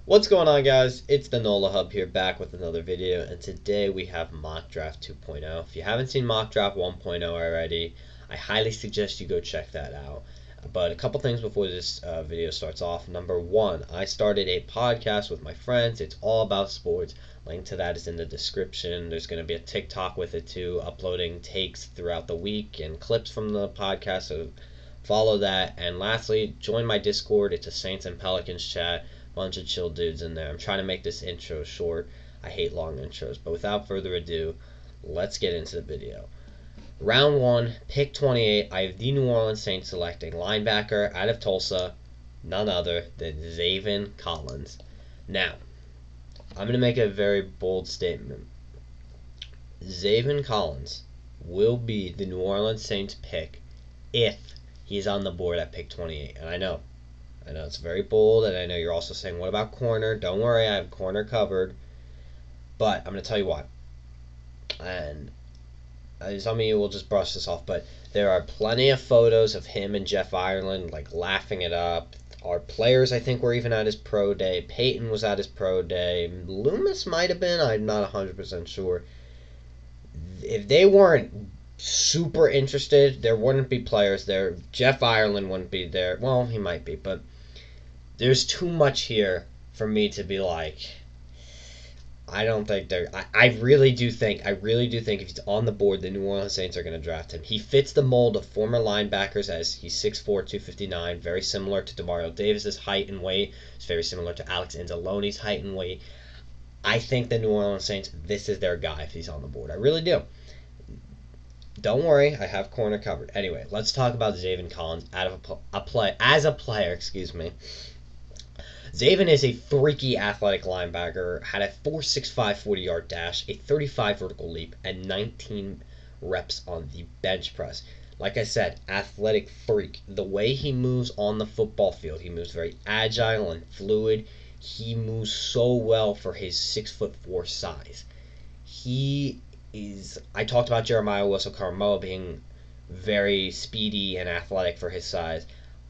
What's going on, guys? It's the NOLA Hub here, back with another video, and today we have Mock Draft 2.0. If you haven't seen Mock Draft 1.0 already, I highly suggest you go check that out. But a couple things before this video starts off. Number one, I started a podcast with my friends. It's all about sports. Link to that is in the description. There's going to be a TikTok with it too, uploading takes throughout the week and clips from the podcast, so follow that. And lastly, join my Discord. It's a Saints and Pelicans chat. Bunch of chill dudes in there. I'm trying to make this intro short. I hate long intros. But without further ado, let's get into the video. Round 1, pick 28. I have the New Orleans Saints selecting linebacker out of Tulsa, none other than Zaven Collins. Now, I'm going to make a very bold statement. Zaven Collins will be the New Orleans Saints pick if he's on the board at pick 28. And I know it's very bold, and I know you're also saying, what about corner? Don't worry, I have corner covered. But I'm going to tell you why. And some of you will just brush this off, but there are plenty of photos of him and Jeff Ireland, like, laughing it up. Our players, I think, were even at his pro day. Peyton was at his pro day. Loomis might have been. I'm not 100% sure. If they weren't super interested, there wouldn't be players there. Jeff Ireland wouldn't be there. Well, he might be, but there's too much here for me to be like, I don't think they're. I really do think if he's on the board, the New Orleans Saints are going to draft him. He fits the mold of former linebackers, as he's 6'4", 259, very similar to Demario Davis's height and weight. It's very similar to Alex Anzalone's height and weight. I think the New Orleans Saints, this is their guy if he's on the board. I really do. Don't worry, I have corner covered. Anyway, let's talk about Zaven Collins as a player. Excuse me. Zaven is a freaky athletic linebacker, had a 4.65 40-yard dash, a 35 vertical leap, and 19 reps on the bench press. Like I said, athletic freak. The way he moves on the football field, he moves very agile and fluid. He moves so well for his 6'4" size. I talked about Jeremiah Wilson-Caramoa being very speedy and athletic for his size.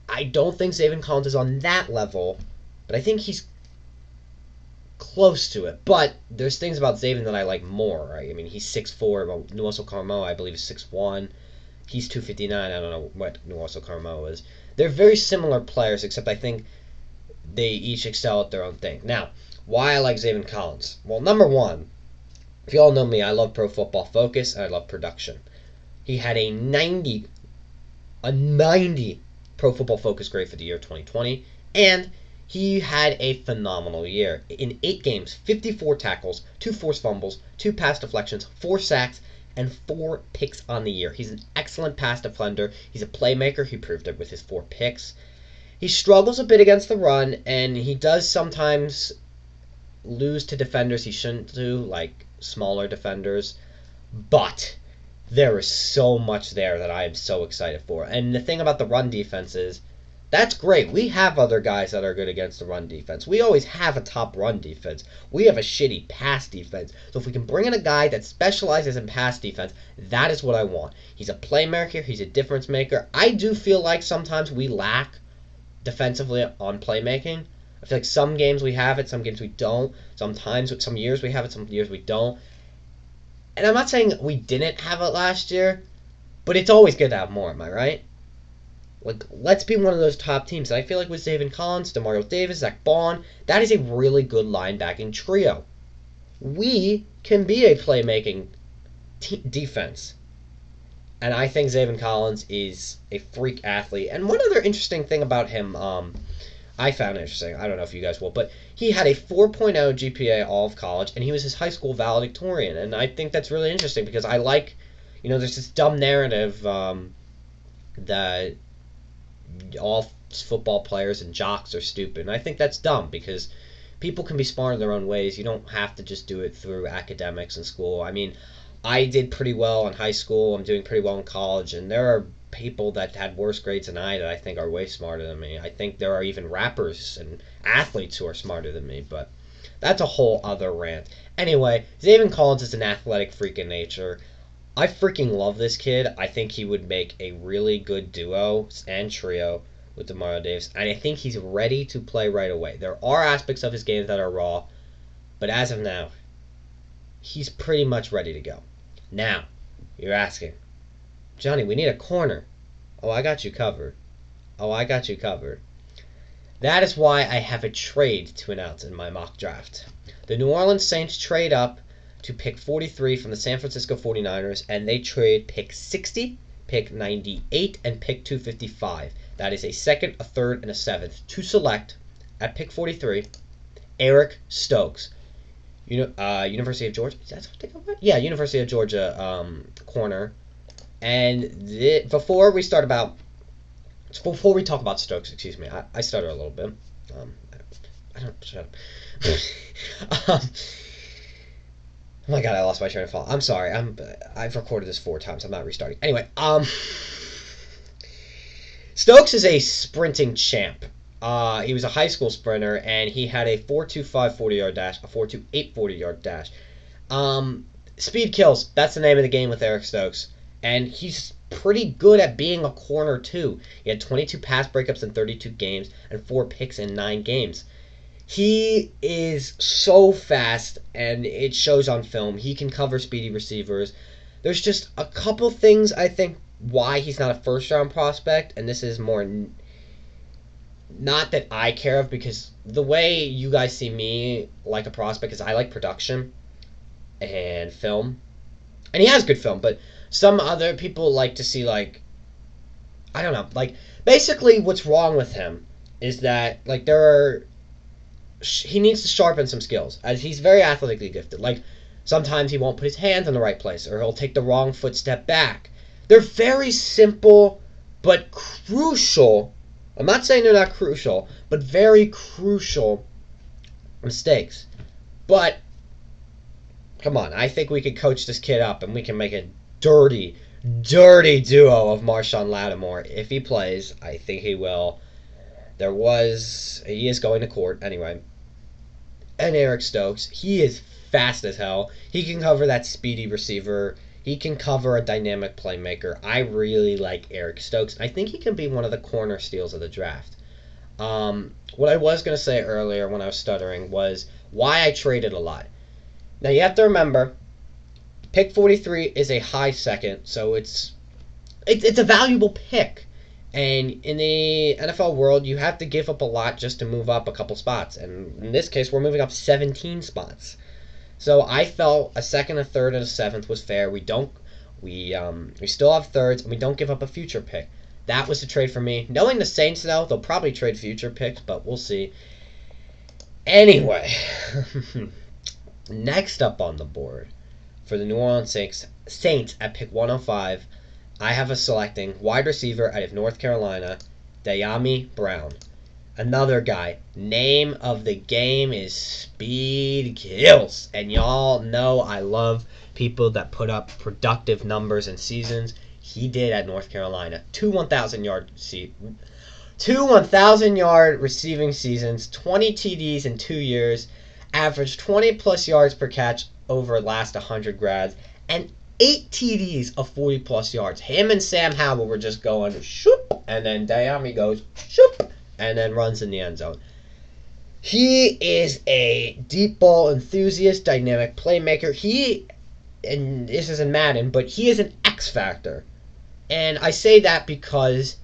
I don't think Zaven Collins is on that level, but I think he's close to it. But there's things about Zaven that I like more, right? I mean, he's 6'4", Wilson-Caramoa, I believe, is 6'1". He's 259. I don't know what Wilson-Caramoa is. They're very similar players, except I think they each excel at their own thing. Now, why I like Zaven Collins? Well, number one, if you all know me, I love Pro Football Focus, and I love production. He had a 90 Pro Football Focus grade for the year 2020, and he had a phenomenal year. In 8 games, 54 tackles, 2 forced fumbles, 2 pass deflections, 4 sacks, and 4 picks on the year. He's an excellent pass defender. He's a playmaker. He proved it with his 4 picks. He struggles a bit against the run, and he does sometimes lose to defenders he shouldn't do, like smaller defenders. But there is so much there that I am so excited for. And the thing about the run defense is, that's great. We have other guys that are good against the run defense. We always have a top run defense. We have a shitty pass defense. So if we can bring in a guy that specializes in pass defense, that is what I want. He's a playmaker. He's a difference maker. I do feel like sometimes we lack defensively on playmaking. I feel like some games we have it, some games we don't. Sometimes, some years we have it, some years we don't. And I'm not saying we didn't have it last year, but it's always good to have more, am I right? Like, let's be one of those top teams. And I feel like with Zaven Collins, Demario Davis, Zach Bond, that is a really good linebacking trio. We can be a playmaking defense. And I think Zaven Collins is a freak athlete. And one other interesting thing about him, I found interesting, I don't know if you guys will, but he had a 4.0 GPA all of college, and he was his high school valedictorian. And I think that's really interesting because I like, there's this dumb narrative that all football players and jocks are stupid. And I think that's dumb because people can be smart in their own ways. You don't have to just do it through academics and school. I mean, I did pretty well in high school. I'm doing pretty well in college. And there are people that had worse grades than I that I think are way smarter than me. I think there are even rappers and athletes who are smarter than me. But that's a whole other rant. Anyway, Zaven Collins is an athletic freak in nature. I freaking love this kid. I think he would make a really good duo and trio. with Demario Davis, and I think he's ready to play right away. There are aspects of his game that are raw, but as of now, he's pretty much ready to go. Now, you're asking, Johnny, we need a corner. Oh, I got you covered. Oh, I got you covered. That is why I have a trade to announce in my mock draft. The New Orleans Saints trade up to pick 43 from the San Francisco 49ers, and they trade pick 60, pick 98, and pick 255. That is a second, a third, and a seventh to select at pick 43, Eric Stokes. University of Georgia. Is that what they go by? Yeah, University of Georgia corner. And before we talk about Stokes, excuse me, I stutter a little bit. I don't shut up. Oh my god, I lost my train of thought. I'm sorry. I've recorded this 4 times. I'm not restarting. Anyway, Stokes is a sprinting champ. He was a high school sprinter, and he had a 4.25 40-yard dash, a 4.28 40-yard dash. Speed kills. That's the name of the game with Eric Stokes. And he's pretty good at being a corner, too. He had 22 pass breakups in 32 games and 4 picks in 9 games. He is so fast, and it shows on film. He can cover speedy receivers. There's just a couple things, I think, why he's not a first-round prospect, and this is more not that I care of, because the way you guys see me like a prospect is I like production and film. And he has good film, but some other people like to see, like, I don't know, like, basically what's wrong with him is that, like, he needs to sharpen some skills, as he's very athletically gifted. Like, sometimes he won't put his hands in the right place, or he'll take the wrong footstep back. They're very simple, but crucial. I'm not saying they're not crucial, but very crucial mistakes. But, come on, I think we could coach this kid up, and we can make a dirty duo of Marshawn Lattimore. If he plays, I think he will. He is going to court, anyway. And Eric Stokes, he is fast as hell. He can cover that speedy receiver. He can cover a dynamic playmaker. I really like Eric Stokes. I think he can be one of the corner steals of the draft. What I was going to say earlier when I was stuttering was why I traded a lot. Now, you have to remember, pick 43 is a high second, so it's a valuable pick. And in the NFL world, you have to give up a lot just to move up a couple spots. And in this case, we're moving up 17 spots. So I felt a second, a third, and a seventh was fair. We still have thirds, and we don't give up a future pick. That was the trade for me. Knowing the Saints, though, they'll probably trade future picks, but we'll see. Anyway, next up on the board for the New Orleans Saints at pick 105, I have a selecting wide receiver out of North Carolina, Dyami Brown. Another guy. Name of the game is Speed Kills. And y'all know I love people that put up productive numbers in seasons. He did at North Carolina. Two 1,000-yard receiving seasons, 20 TDs in 2 years, averaged 20-plus yards per catch over last 100 grads, and 8 TDs of 40-plus yards. Him and Sam Howell were just going shoop, and then Dyami goes shoop, and then runs in the end zone. He is a deep ball enthusiast, dynamic playmaker. And this isn't Madden, but he is an X factor. And I say that because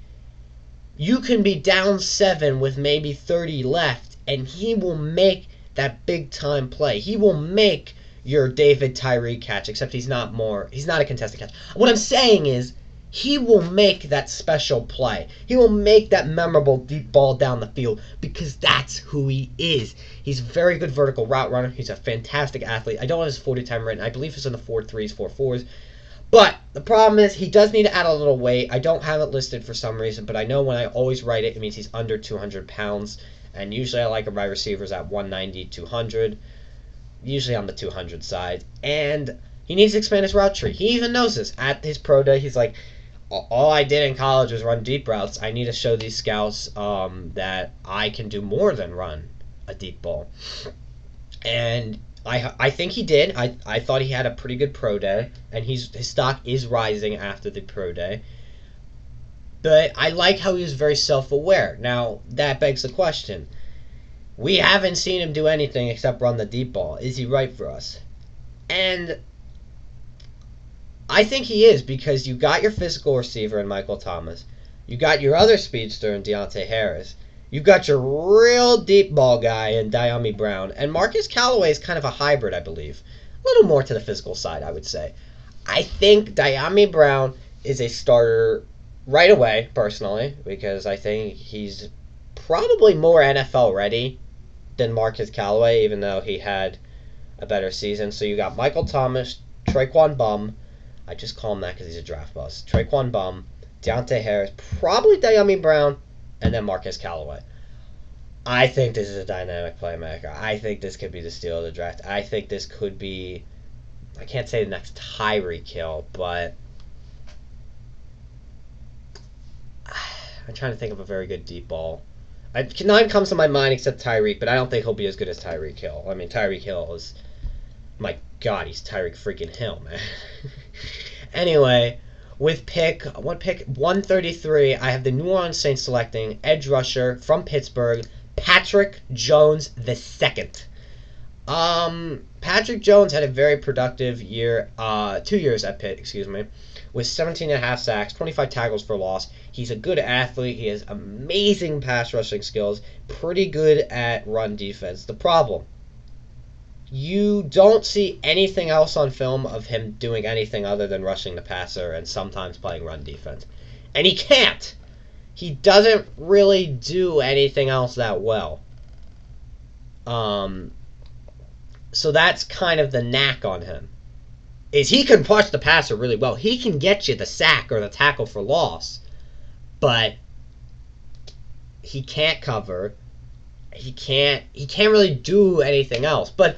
you can be down 7 with maybe 30 left, and he will make that big-time play. He will make your David Tyree catch, except he's not a contested catch. What I'm saying is, he will make that special play. He will make that memorable deep ball down the field because that's who he is. He's a very good vertical route runner. He's a fantastic athlete. I don't have his 40 time written. I believe it's in the 4.3s, 4.4s. But the problem is he does need to add a little weight. I don't have it listed for some reason, but I know when I always write it, it means he's under 200 pounds. And usually I like wide receivers at 190, 200. Usually on the 200 side. And he needs to expand his route tree. He even knows this. At his pro day, he's like, all I did in college was run deep routes. I need to show these scouts that I can do more than run a deep ball. And I think he did. I thought he had a pretty good pro day, and his stock is rising after the pro day. But I like how he was very self-aware. Now, that begs the question. We haven't seen him do anything except run the deep ball. Is he right for us? And I think he is, because you got your physical receiver in Michael Thomas. You got your other speedster in Deontay Harris. You've got your real deep ball guy in Dyami Brown. And Marcus Callaway is kind of a hybrid, I believe. A little more to the physical side, I would say. I think Dyami Brown is a starter right away, personally, because I think he's probably more NFL ready than Marcus Callaway, even though he had a better season. So you got Michael Thomas, Traquan Bum. I just call him that because he's a draft bust. Traquan Bum, Deontay Harris, probably Dyami Brown, and then Marcus Callaway. I think this is a dynamic playmaker. I think this could be the steal of the draft. I think this could be, I can't say the next Tyreek Hill, but I'm trying to think of a very good deep ball. None comes to my mind except Tyreek, but I don't think he'll be as good as Tyreek Hill. I mean, Tyreek Hill is, my God, he's Tyreek freaking Hill, man. Anyway, with pick 133, I have the New Orleans Saints selecting edge rusher from Pittsburgh, Patrick Jones II. Patrick Jones had a very productive year, 2 years at Pitt, with 17.5 sacks, 25 tackles for loss. He's a good athlete. He has amazing pass rushing skills, pretty good at run defense. The problem, you don't see anything else on film of him doing anything other than rushing the passer and sometimes playing run defense. And he can't. He doesn't really do anything else that well. So that's kind of the knack on him. Is he can push the passer really well. He can get you the sack or the tackle for loss. But he can't cover. He can't really do anything else. But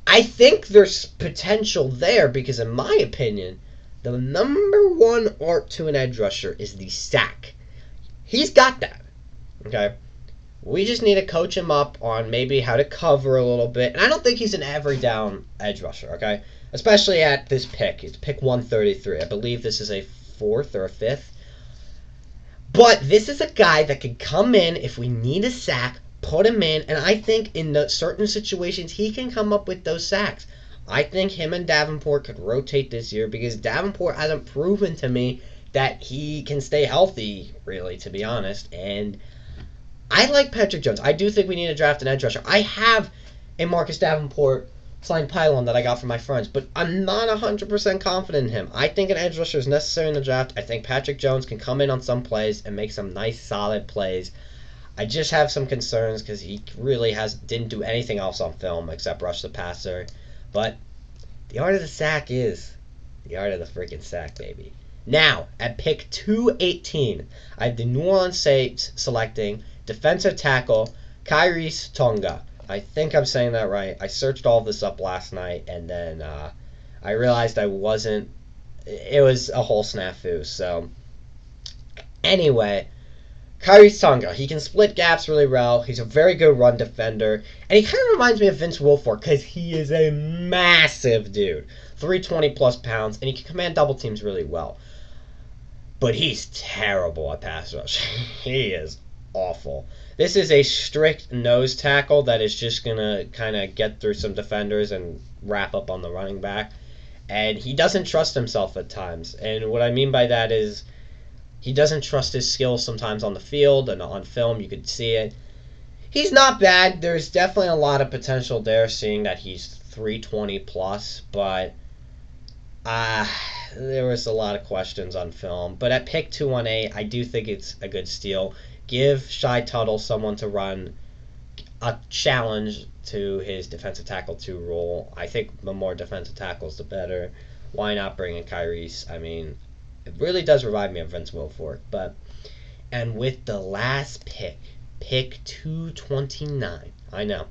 I think there's potential there because, in my opinion, the number one art to an edge rusher is the sack. He's got that. Okay? We just need to coach him up on maybe how to cover a little bit. And I don't think he's an every down edge rusher, okay? Especially at this pick. It's pick 133. I believe this is a 4th or a 5th. But this is a guy that can come in if we need a sack, put him in, and I think in the certain situations he can come up with those sacks. I think him and Davenport could rotate this year because Davenport hasn't proven to me that he can stay healthy, really, to be honest. And I like Patrick Jones. I do think we need to draft an edge rusher. I have a Marcus Davenport signed pylon that I got from my friends, but I'm not 100% confident in him. I think an edge rusher is necessary in the draft. I think Patrick Jones can come in on some plays and make some nice, solid plays. I just have some concerns because he really didn't do anything else on film except rush the passer. But the art of the sack is the art of the freaking sack, baby. Now, at pick 218, I have the New Orleans Saints selecting defensive tackle Kyries Tonga. I think I'm saying that right. I searched all of this up last night, and then I realized I wasn't. It was a whole snafu. So, anyway, Kyries Tonga. He can split gaps really well. He's a very good run defender, and he kind of reminds me of Vince Wilfork because he is a massive dude, 320 plus pounds, and he can command double teams really well. But he's terrible at pass rush. He is awful. This is a strict nose tackle that is just going to kind of get through some defenders and wrap up on the running back. And he doesn't trust himself at times. And what I mean by that is he doesn't trust his skills sometimes on the field and on film. You could see it. He's not bad. There's definitely a lot of potential there, seeing that he's 320 plus. But there was a lot of questions on film. But at pick 218, I do think it's a good steal. Give Shy Tuttle someone to run a challenge to his defensive tackle 2 role. I think the more defensive tackles, the better. Why not bring in Kyries? I mean, it really does remind me of Vince Wilfork. And with the last pick, pick 229, I know,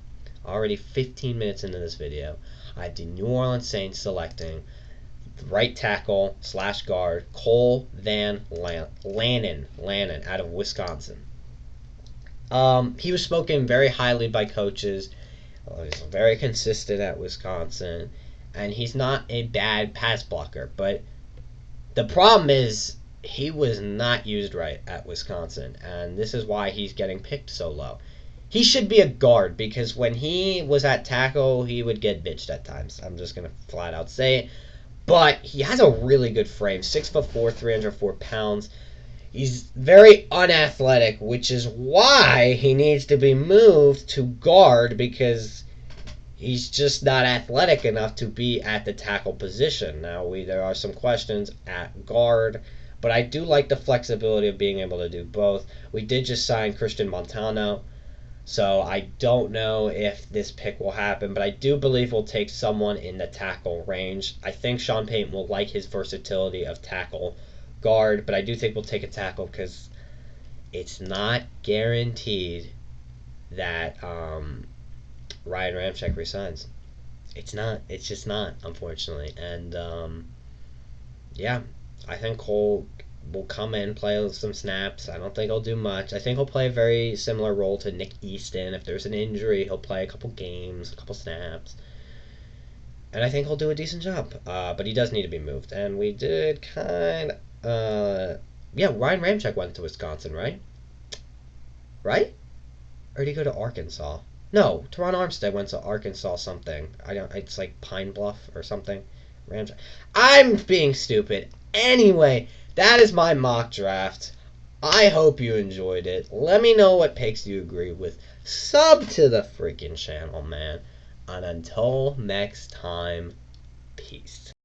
already 15 minutes into this video, I have the New Orleans Saints selecting right tackle / guard Cole Van Lannon out of Wisconsin. He was spoken very highly by coaches. He's very consistent at Wisconsin, and he's not a bad pass blocker. But the problem is he was not used right at Wisconsin, and this is why he's getting picked so low. He should be a guard because when he was at tackle, he would get bitched at times. I'm just gonna flat out say it. But he has a really good frame, 6'4", 304 pounds. He's very unathletic, which is why he needs to be moved to guard because he's just not athletic enough to be at the tackle position. Now, there are some questions at guard, but I do like the flexibility of being able to do both. We did just sign Christian Montano, so I don't know if this pick will happen, but I do believe we'll take someone in the tackle range. I think Sean Payton will like his versatility of tackle guard, but I do think we'll take a tackle because it's not guaranteed that Ryan Ramczyk resigns. It's not. It's just not, unfortunately. And yeah, I think Cole will come in, play some snaps. I don't think he'll do much. I think he'll play a very similar role to Nick Easton. If there's an injury, he'll play a couple games, a couple snaps. And I think he'll do a decent job. But he does need to be moved. And we did yeah, Ryan Ramczyk went to Wisconsin, right? Right? Or did he go to Arkansas? No, Teron Armstead went to Arkansas something. I don't. It's like Pine Bluff or something. Rams. I'm being stupid. Anyway, that is my mock draft. I hope you enjoyed it. Let me know what picks you agree with. Sub to the freaking channel, man. And until next time, peace.